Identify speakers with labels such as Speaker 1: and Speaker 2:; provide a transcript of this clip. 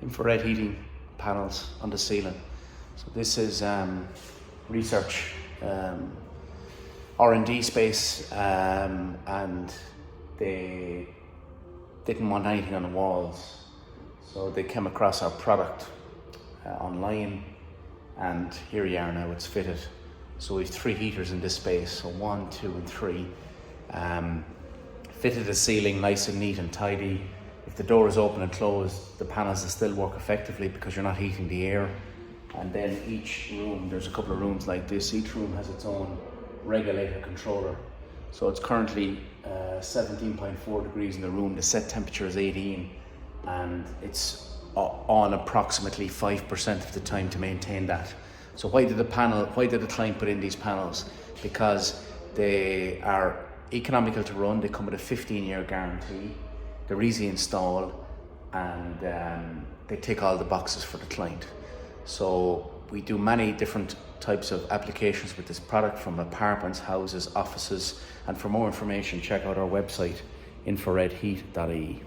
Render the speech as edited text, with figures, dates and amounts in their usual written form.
Speaker 1: infrared heating panels on the ceiling. So this is research, R&D space, and they didn't want anything on the walls, so they came across our product online, and here you are now, it's fitted. So we have 3 heaters in this space, so 1, 2 and 3. Fitted the ceiling nice and neat and tidy. If the door is open and closed, the panels will still work effectively because you're not heating the air. And then each room, there's a couple of rooms like this, each room has its own regulator controller. So it's currently 17.4 degrees in the room, the set temperature is 18, and it's on approximately 5% of the time to maintain that. So why did the client put in these panels? Because they are economical to run, they come with a 15-year guarantee, they're easy to install, and they tick all the boxes for the client. So we do many different types of applications with this product, from apartments, houses, offices, and for more information check out our website infraredheat.ie.